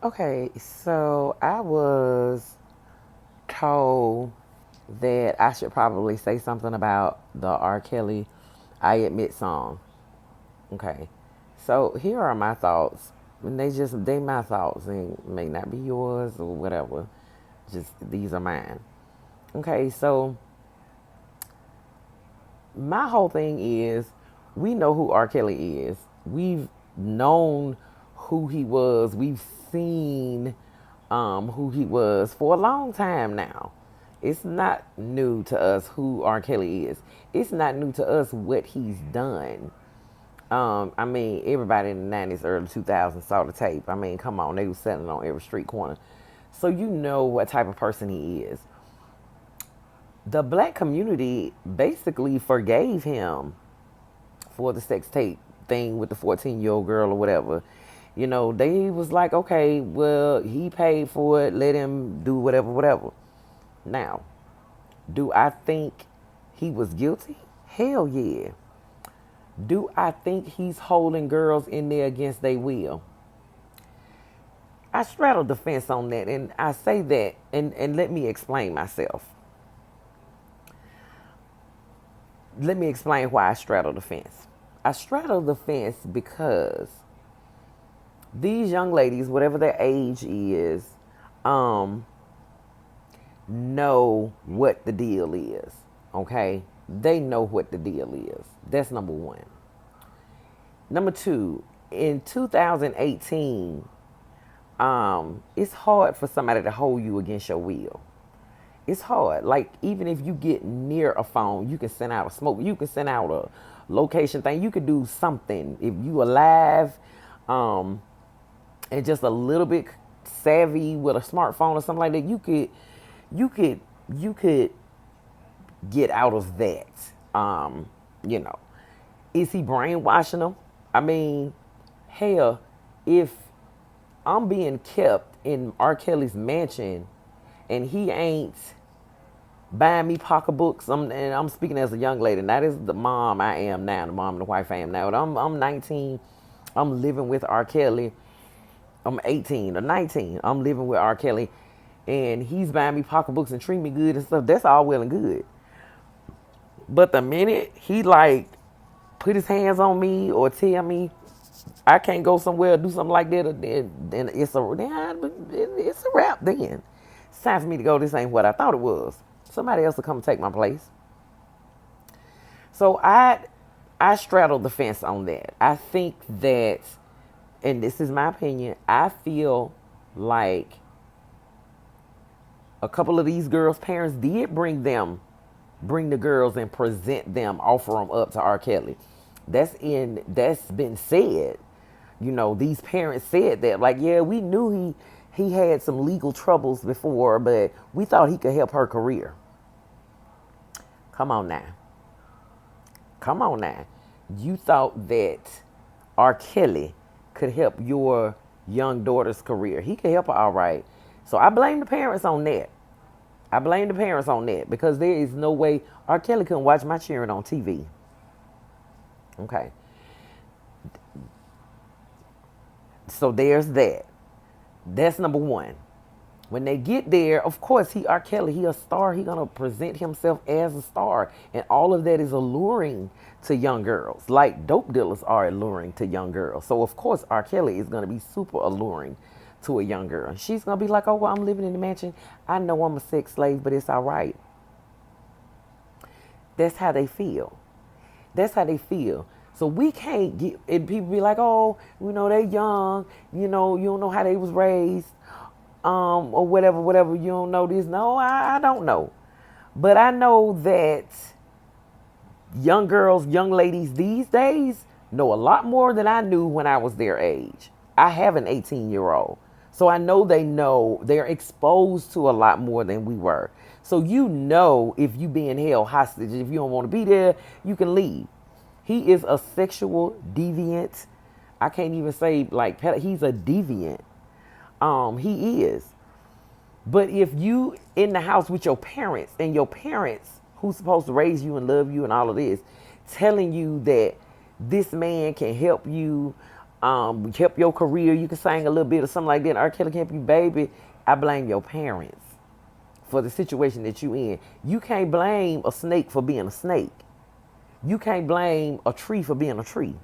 Okay, so I was told that I should probably say something about the R. Kelly I Admit song. Okay, so here are my thoughts. And they my thoughts and may not be yours or whatever. Just these are mine. Okay, so my whole thing is we know who R. Kelly is. We've known who he was. We've seen who he was for a long time now. It's not new to us who R. Kelly is. It's not new to us what he's done. I mean, everybody in the 90s, early 2000s saw the tape. I mean, come on, they was selling it on every street corner. So you know what type of person he is. The black community basically forgave him for the sex tape thing with the 14-year-old girl or whatever. You know, they was like, okay, well, he paid for it, let him do whatever, whatever. Now, do I think he was guilty? Hell yeah. Do I think he's holding girls in there against their will? I straddle the fence on that, and I say that, and let me explain myself. Let me explain why I straddle the fence. I straddle the fence because these young ladies, whatever their age is, um, know what the deal is. Okay? They know what the deal is. That's number one. Number two, in 2018, it's hard for somebody to hold you against your will. It's hard. Like, even if you get near a phone, you can send out a smoke, you can send out a location thing, you could do something. If you alive, um, and just a little bit savvy with a smartphone or something like that, you could, you could get out of that. You know, is he brainwashing them? I mean, hell, if I'm being kept in R. Kelly's mansion and he ain't buying me pocketbooks, and I'm speaking as a young lady, and that is the mom I am now, the mom and the wife I am now. But I'm 19, I'm living with R. Kelly. I'm 18 or 19, I'm living with R. Kelly, and he's buying me pocketbooks and treating me good and stuff. That's all well and good. But the minute he like put his hands on me or tell me I can't go somewhere or do something like that, then it's a wrap. Then it's time for me to go. This ain't what I thought it was. Somebody else will come take my place. So I straddle the fence on that. I think that, and this is my opinion, I feel like a couple of these girls' parents did bring the girls and present them, offer them up to R. Kelly. That's been said. You know, these parents said that, like, yeah, we knew he had some legal troubles before, but we thought he could help her career. Come on now. Come on now. You thought that R. Kelly could help your young daughter's career. He could help her all right. So I blame the parents on that. I blame the parents on that because there is no way R. Kelly couldn't watch my cheering on TV. Okay. So there's that. That's number one. When they get there, of course, R. Kelly, he a star. He gonna present himself as a star, and all of that is alluring to young girls, like dope dealers are alluring to young girls. So of course, R. Kelly is gonna be super alluring to a young girl. She's gonna be like, "Oh, well, I'm living in the mansion. I know I'm a sex slave, but it's all right." That's how they feel. That's how they feel. So we can't get, and people be like, "Oh, you know, they young. You know, you don't know how they was raised." Or whatever, whatever, you don't know this. No, I don't know. But I know that young girls, young ladies these days know a lot more than I knew when I was their age. I have an 18-year-old. So I know they're exposed to a lot more than we were. So you know if you being held hostage, if you don't want to be there, you can leave. He is a sexual deviant. I can't even say like he's a deviant. He is. But if you in the house with your parents and your parents who's supposed to raise you and love you and all of this, telling you that this man can help you, Help your career. You can sing a little bit or something like that. R. Kelly can't be baby. I blame your parents for the situation that you in. You can't blame a snake for being a snake. You can't blame a tree for being a tree.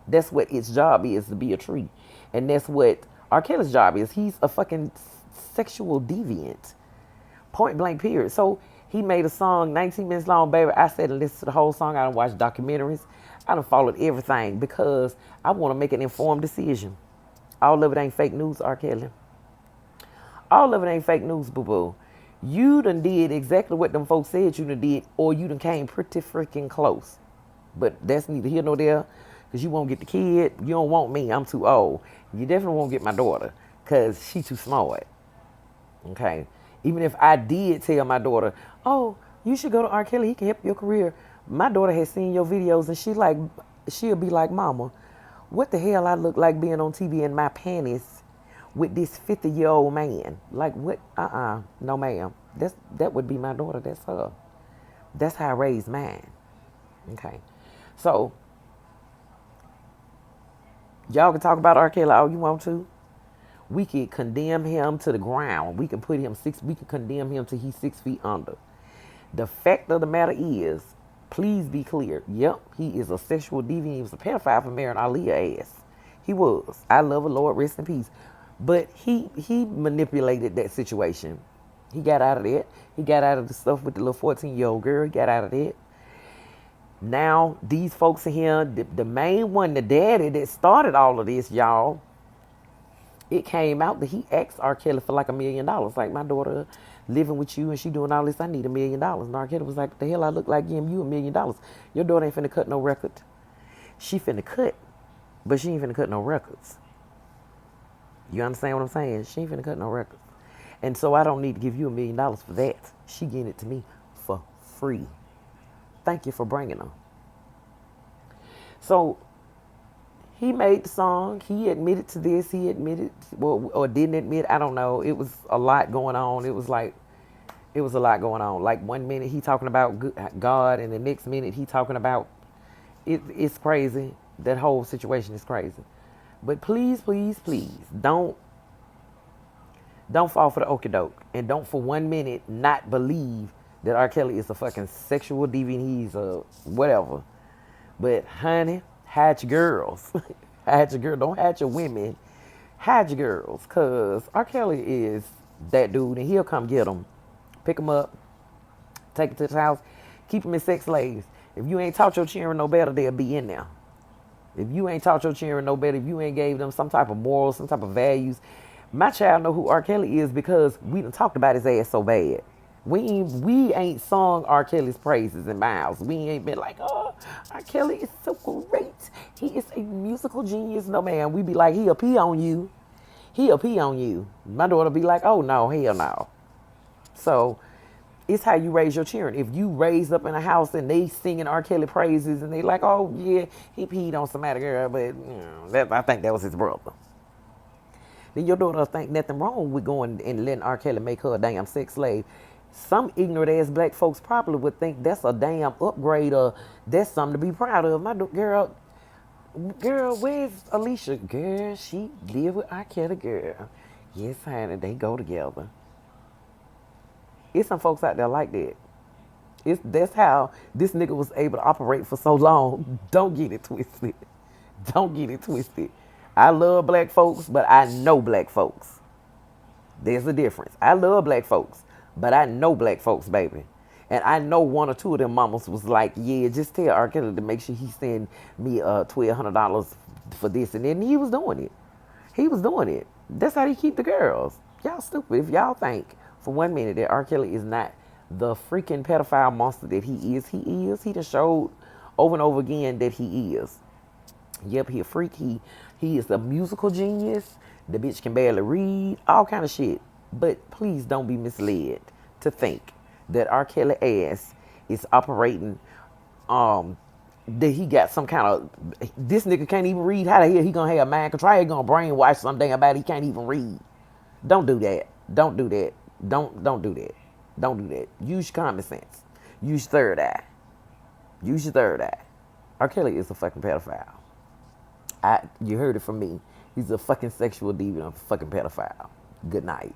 That's what its job is, to be a tree. And that's what R. Kelly's job is. He's a fucking sexual deviant. Point blank period. So he made a song 19 minutes long, baby. I sat and listened to the whole song. I done watched documentaries. I done followed everything because I want to make an informed decision. All of it ain't fake news, R. Kelly. All of it ain't fake news, boo-boo. You done did exactly what them folks said you done did, or you done came pretty freaking close. But that's neither here nor there, because you won't get the kid. You don't want me. I'm too old. You definitely won't get my daughter, because she too smart. Okay? Even if I did tell my daughter, oh, you should go to R. Kelly. He can help your career. My daughter has seen your videos, and she'll be like, Mama, what the hell I look like being on TV in my panties with this 50-year-old man? Like, what? No, ma'am. That would be my daughter. That's her. That's how I raised mine. Okay? So, y'all can talk about R. Kelly all you want to. We could condemn him to the ground. We can condemn him till he's 6 feet under. The fact of the matter is, please be clear. Yep, he is a sexual deviant. He was a pedophile for marrying Aaliyah ass. He was. I love her, Lord, rest in peace. But he manipulated that situation. He got out of that. He got out of the stuff with the little 14-year-old girl. He got out of that. Now, these folks in here, the main one, the daddy that started all of this, y'all, it came out that he asked R. Kelly for like $1 million. Like, my daughter living with you and she doing all this, I need $1 million. And R. Kelly was like, the hell I look like giving you $1 million? Your daughter ain't finna cut no record. She finna cut, but she ain't finna cut no records. You understand what I'm saying? She ain't finna cut no records. And so I don't need to give you $1 million for that. She getting it to me for free. Thank you for bringing her. So he made the song. He admitted to this. He admitted, well, or didn't admit. I don't know. It was a lot going on. It was a lot going on. Like 1 minute he talking about God, and the next minute he talking about it's crazy. That whole situation is crazy. But please, please, please, don't fall for the okie doke, and don't for 1 minute not believe that R. Kelly is a fucking sexual deviant. He's a whatever. But honey, hide your girls. Hide your girl. Don't hide your women. Hide your girls, cause R. Kelly is that dude, and he'll come get them, pick them up, take them to his house, keep them as sex slaves. If you ain't taught your children no better, they'll be in there. If you ain't taught your children no better, if you ain't gave them some type of morals, some type of values, my child know who R. Kelly is because we done talked about his ass so bad. We ain't sung R. Kelly's praises in my house. We ain't been like, oh, R. Kelly is so great. He is a musical genius. No, man. We be like, he'll pee on you. He'll pee on you. My daughter be like, oh, no, hell no. So it's how you raise your children. If you raised up in a house and they singing R. Kelly praises and they like, oh, yeah, he peed on somebody, girl, but I think that was his brother. Then your daughter think nothing wrong with going and letting R. Kelly make her a damn sex slave. Some ignorant ass black folks probably would think that's a damn upgrade or that's something to be proud of. My girl, where's Alicia? Girl, she live with R. Kelly, girl. Yes, honey, they go together. It's some folks out there like that. That's how this nigga was able to operate for so long. Don't get it twisted. Don't get it twisted. I love black folks, but I know black folks. There's a difference. I love black folks, but I know black folks, baby. And I know one or two of them mamas was like, yeah, just tell R. Kelly to make sure he send me $1,200 for this. And then he was doing it. He was doing it. That's how he keep the girls. Y'all stupid if y'all think for 1 minute that R. Kelly is not the freaking pedophile monster that he is. He is. He just showed over and over again that he is. Yep, he a freak. He is a musical genius. The bitch can barely read. All kind of shit. But please don't be misled to think that R. Kelly ass is operating, that he got some kind of, this nigga can't even read. How the hell he gonna have mind control? How he gonna brainwash something about it he can't even read? Don't do that. Don't do that. Don't do that. Don't do that. Use your common sense. Use your third eye. Use your third eye. R. Kelly is a fucking pedophile. You heard it from me. He's a fucking sexual deviant, a fucking pedophile. Good night.